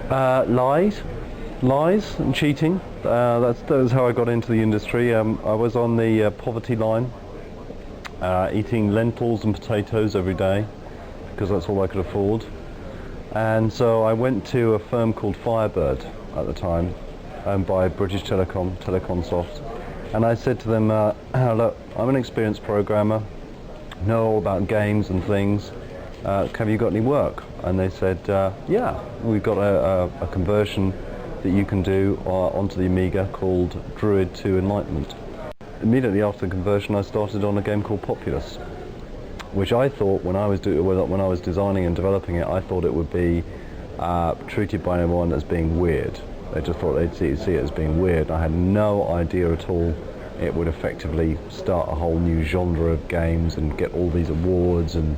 Lies and cheating. That was how I got into the industry. I was on the poverty line, eating lentils and potatoes every day because that's all I could afford. And so I went to a firm called Firebird at the time, owned by British Telecomsoft, and I said to them, look, I'm an experienced programmer, know all about games and things. Have you got any work? And they said, yeah, we've got a conversion that you can do onto the Amiga called Druid 2 Enlightenment. Immediately after the conversion, I started on a game called Populous, which I thought when I was designing and developing it, I thought it would be treated by everyone as being weird. They just thought they'd see it as being weird. I had no idea at all it would effectively start a whole new genre of games and get all these awards and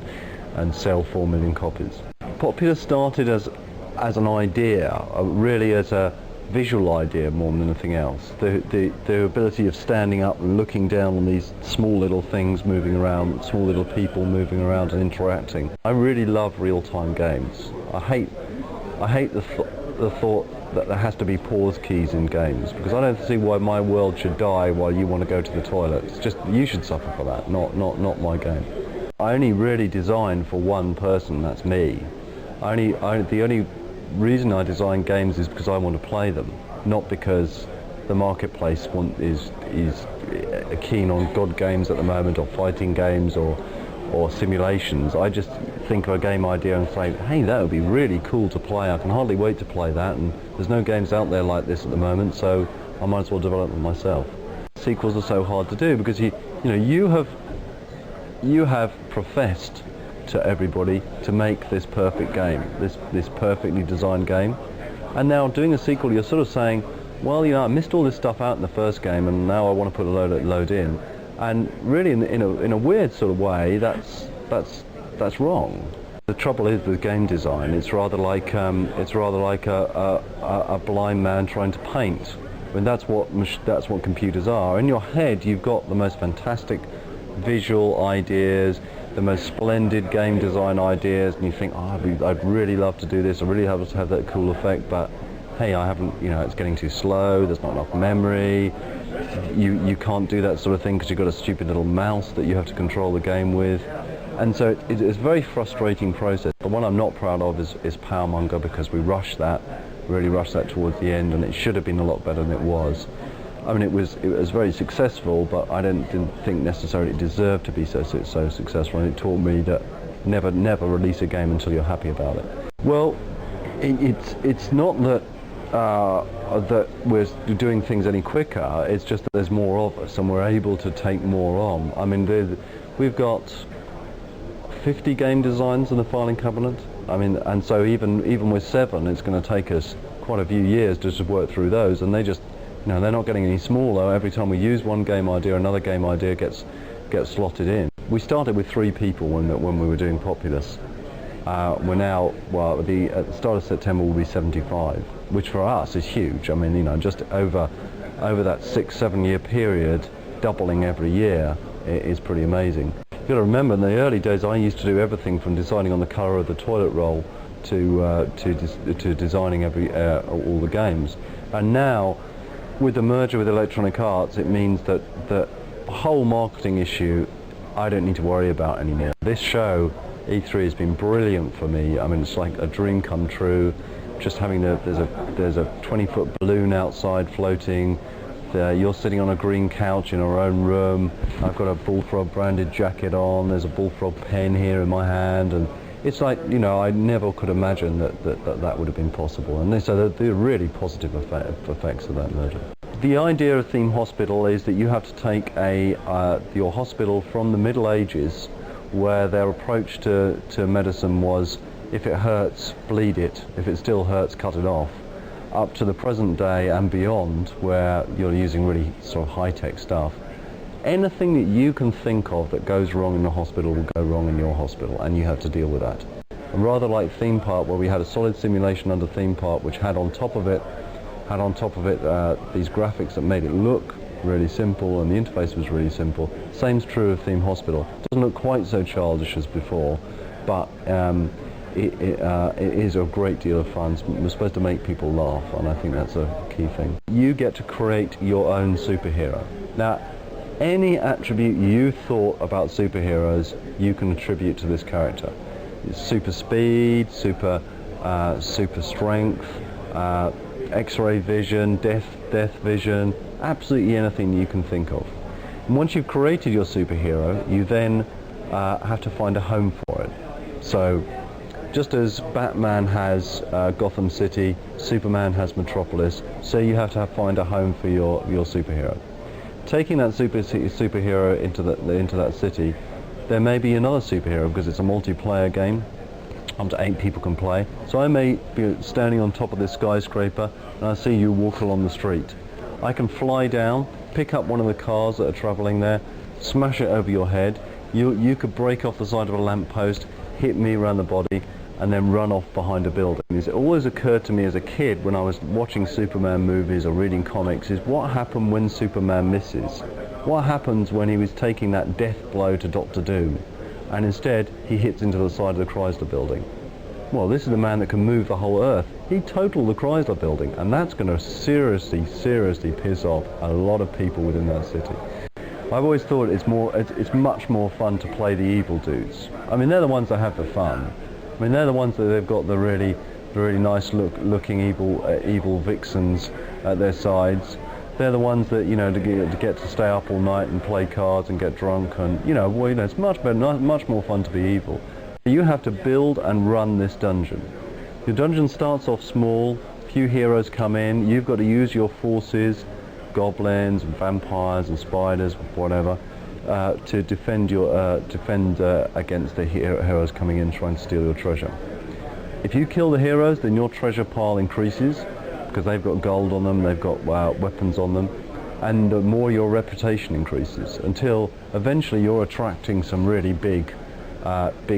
sell 4 million copies. Populous started as an idea, really as a visual idea more than anything else. The ability of standing up and looking down on these small little things moving around, small little people moving around and interacting. I really love real-time games. I hate the thought that there has to be pause keys in games, because I don't see why my world should die while you want to go to the toilet. It's just, you should suffer for that, not my game. I only really design for one person, that's me. The only reason I design games is because I want to play them, not because the marketplace is keen on god games at the moment, or fighting games, or simulations. I just think of a game idea and say, hey, that would be really cool to play. I can hardly wait to play that, and there's no games out there like this at the moment, so I might as well develop them myself. Sequels are so hard to do because you have professed to everybody to make this perfect game, this perfectly designed game, and now doing a sequel, you're sort of saying, well, I missed all this stuff out in the first game, and now I want to put a load in, and really, in a weird sort of way, that's wrong. The trouble is with game design, it's rather like a blind man trying to paint. I mean, that's what computers are. In your head, you've got the most fantastic visual ideas, the most splendid game design ideas, and you think, oh, I'd really love to do this, I really love to have that cool effect, but hey, I haven't, it's getting too slow, there's not enough memory, you can't do that sort of thing because you've got a stupid little mouse that you have to control the game with. And so it's a very frustrating process. The one I'm not proud of is Powermonger, because we really rushed that towards the end, and it should have been a lot better than it was. I mean, it was very successful, but I didn't think necessarily it deserved to be so successful, and it taught me that never release a game until you're happy about it. Well, it's not that we're doing things any quicker, it's just that there's more of us and we're able to take more on. I mean, we've got 50 game designs in the filing cabinet. I mean, and so even with 7, it's going to take us quite a few years just to work through those, and they just, they're not getting any smaller. Every time we use one game idea, another game idea gets slotted in. We started with 3 people when we were doing Populous. We're now, well, at the start of September we'll be 75, which for us is huge. I mean, just over that 6-7 year period, doubling every year is pretty amazing. You've got to remember, in the early days I used to do everything from deciding on the colour of the toilet roll to designing all the games. And now, with the merger with Electronic Arts, it means that the whole marketing issue I don't need to worry about anymore. This show, E3, has been brilliant for me. I mean, it's like a dream come true. Just having there's a 20-foot balloon outside floating. You're sitting on a green couch in our own room. I've got a Bullfrog branded jacket on. There's a Bullfrog pen here in my hand, and it's like, I never could imagine that would have been possible. And so the really positive effects of that merger. The idea of Theme Hospital is that you have to take your hospital from the Middle Ages, where their approach to medicine was, if it hurts, bleed it. If it still hurts, cut it off. Up to the present day and beyond, where you're using really sort of high-tech stuff. Anything that you can think of that goes wrong in the hospital will go wrong in your hospital, and you have to deal with that. And rather like Theme Park, where we had a solid simulation under Theme Park, which had on top of it these graphics that made it look really simple, and the interface was really simple. Same's true of Theme Hospital. It doesn't look quite so childish as before, but it is a great deal of fun. We're supposed to make people laugh, and I think that's a key thing. You get to create your own superhero. Now, any attribute you thought about superheroes, you can attribute to this character. Super speed, super strength, X-ray vision, death vision, absolutely anything you can think of. And once you've created your superhero, you then have to find a home for it. So, just as Batman has Gotham City, Superman has Metropolis, so you have to find a home for your superhero. Taking that superhero into that city, there may be another superhero because it's a multiplayer game. Up to 8 people can play. So I may be standing on top of this skyscraper and I see you walk along the street. I can fly down, pick up one of the cars that are travelling there, smash it over your head. You could break off the side of a lamppost, hit me around the body, and then run off behind a building. It always occurred to me as a kid when I was watching Superman movies or reading comics is what happened when Superman misses? What happens when he was taking that death blow to Dr. Doom and instead he hits into the side of the Chrysler building? Well, this is the man that can move the whole earth. He totaled the Chrysler building, and that's going to seriously piss off a lot of people within that city. I've always thought it's much more fun to play the evil dudes. I mean, they're the ones that have the fun. I mean, they're the ones that they've got the really nice looking evil vixens at their sides. They're the ones that, you know, to get to stay up all night and play cards and get drunk, and it's much better, much more fun to be evil. You have to build and run this dungeon. Your dungeon starts off small, few heroes come in, you've got to use your forces, goblins and vampires and spiders, whatever, to defend against the heroes coming in trying to steal your treasure. If you kill the heroes, then your treasure pile increases because they've got gold on them, they've got weapons on them, and the more your reputation increases until eventually you're attracting some really big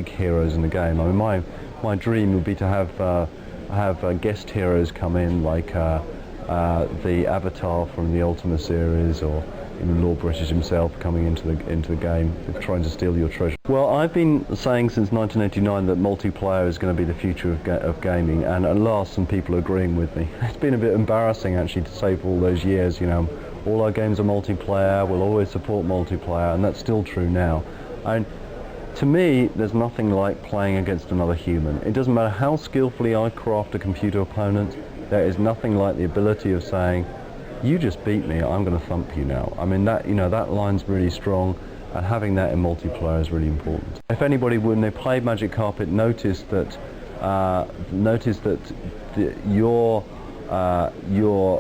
heroes in the game. I mean, my dream would be to have guest heroes come in like the Avatar from the Ultima series, or even Lord British himself coming into the game, trying to steal your treasure. Well, I've been saying since 1989 that multiplayer is going to be the future of gaming, and at last some people are agreeing with me. It's been a bit embarrassing actually to say for all those years, all our games are multiplayer, we'll always support multiplayer, and that's still true now. And to me, there's nothing like playing against another human. It doesn't matter how skillfully I craft a computer opponent, there is nothing like the ability of saying, you just beat me, I'm going to thump you now. I mean, that line's really strong, and having that in multiplayer is really important. If anybody, when they play Magic Carpet, noticed that your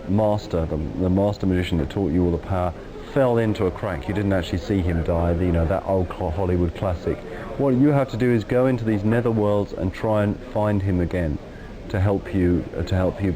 master, the master magician that taught you all the power, fell into a crack. You didn't actually see him die, that old Hollywood classic. What you have to do is go into these nether worlds and try and find him again to help you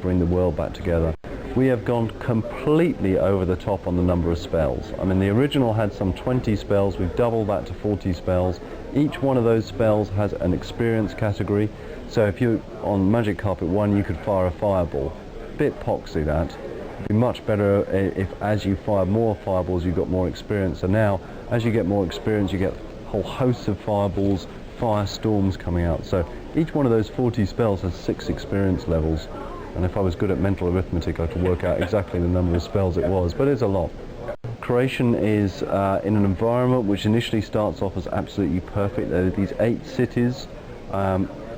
bring the world back together. We have gone completely over the top on the number of spells. I mean, the original had some 20 spells, we've doubled that to 40 spells. Each one of those spells has an experience category. So if you, on Magic Carpet 1, you could fire a fireball. Bit poxy that. It'd be much better if as you fire more fireballs you got more experience. So now, as you get more experience, you get whole hosts of fireballs, firestorms coming out. So each one of those 40 spells has 6 experience levels. And if I was good at mental arithmetic, I could work out exactly the number of spells it was, but it's a lot. Creation is in an environment which initially starts off as absolutely perfect. There are these 8 cities.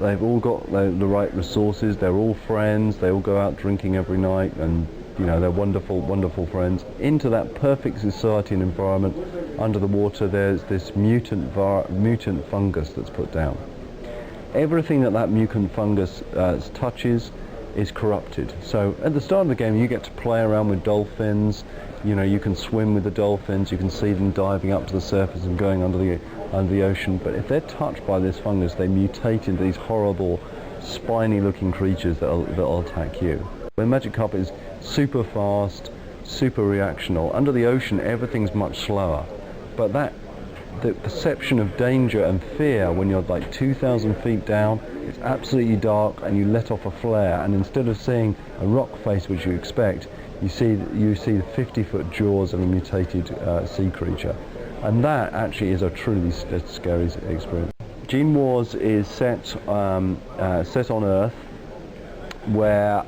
They've all got the right resources. They're all friends. They all go out drinking every night, and they're wonderful, wonderful friends. Into that perfect society and environment, under the water, there's this mutant fungus that's put down. Everything that mutant fungus touches is corrupted. So at the start of the game you get to play around with dolphins, you can swim with the dolphins, you can see them diving up to the surface and going under the ocean, but if they're touched by this fungus they mutate into these horrible spiny looking creatures that'll attack you. When Magic Carpet is super fast, super reactional, under the ocean everything's much slower, but the perception of danger and fear when you're like 2,000 feet down, it's absolutely dark and you let off a flare, and instead of seeing a rock face which you expect, you see the 50-foot jaws of a mutated sea creature. And that actually is a truly scary experience. Gene Wars is set on Earth, where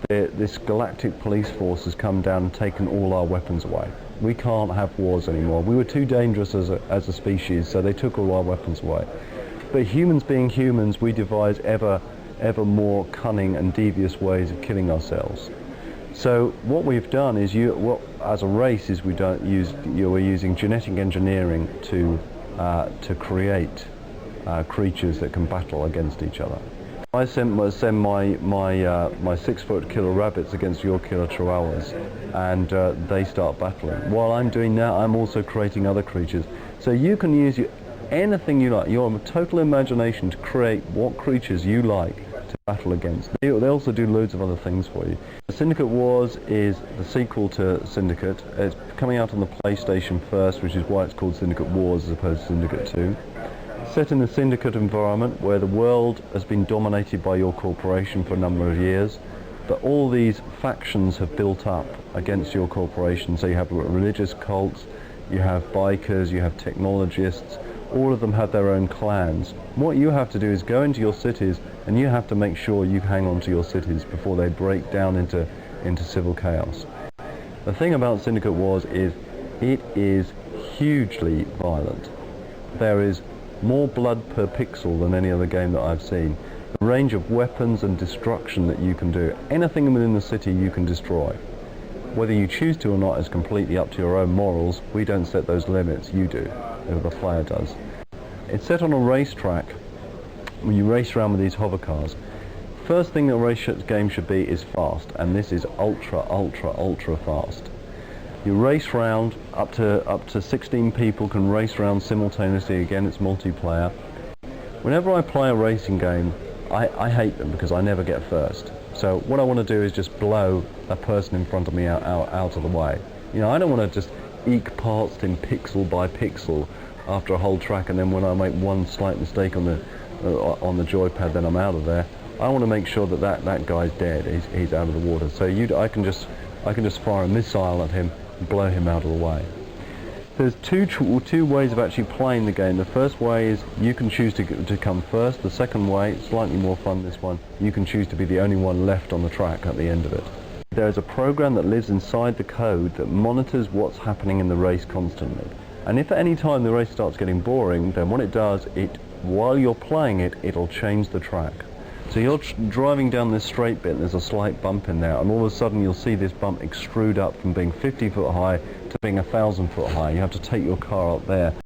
this galactic police force has come down and taken all our weapons away. We can't have wars anymore. We were too dangerous as a species, so they took all our weapons away. But humans being humans, we devise ever more cunning and devious ways of killing ourselves. So what we've done is, as a race, is we're using genetic engineering to create creatures that can battle against each other. I send my 6-foot killer rabbits against your killer chihuahuas, and they start battling. While I'm doing that, I'm also creating other creatures. So you can use anything you like, your total imagination, to create what creatures you like to battle against. They also do loads of other things for you. Syndicate Wars is the sequel to Syndicate. It's coming out on the PlayStation first, which is why it's called Syndicate Wars as opposed to Syndicate 2. Set in the Syndicate environment, where the world has been dominated by your corporation for a number of years, but all these factions have built up against your corporation. So you have religious cults, you have bikers, you have technologists. All of them have their own clans. What you have to do is go into your cities, and you have to make sure you hang on to your cities before they break down into civil chaos. The thing about Syndicate Wars is it is hugely violent. There is more blood per pixel than any other game that I've seen. The range of weapons and destruction that you can do, anything within the city you can destroy. Whether you choose to or not is completely up to your own morals. We don't set those limits, you do, or the player does. It's set on a racetrack when you race around with these hover cars. First thing a race game should be is fast, and this is ultra fast. You race round, up to 16 people can race around simultaneously. Again, it's multiplayer. Whenever I play a racing game, I hate them because I never get first. So what I want to do is just blow a person in front of me out of the way. You know, I don't want to just eke past him pixel by pixel after a whole track, and then when I make one slight mistake on the joypad, then I'm out of there. I want to make sure that guy's dead. He's out of the water. So I can just fire a missile at him, blow him out of the way. There's two ways of actually playing the game. The first way is you can choose to come first. The second way, slightly more fun this one, you can choose to be the only one left on the track at the end of it. There's a program that lives inside the code that monitors what's happening in the race constantly. And if at any time the race starts getting boring, then what it does, while you're playing it, it'll change the track. So you're driving down this straight bit, there's a slight bump in there, and all of a sudden you'll see this bump extrude up from being 50 foot high to being 1,000 foot high. You have to take your car up there.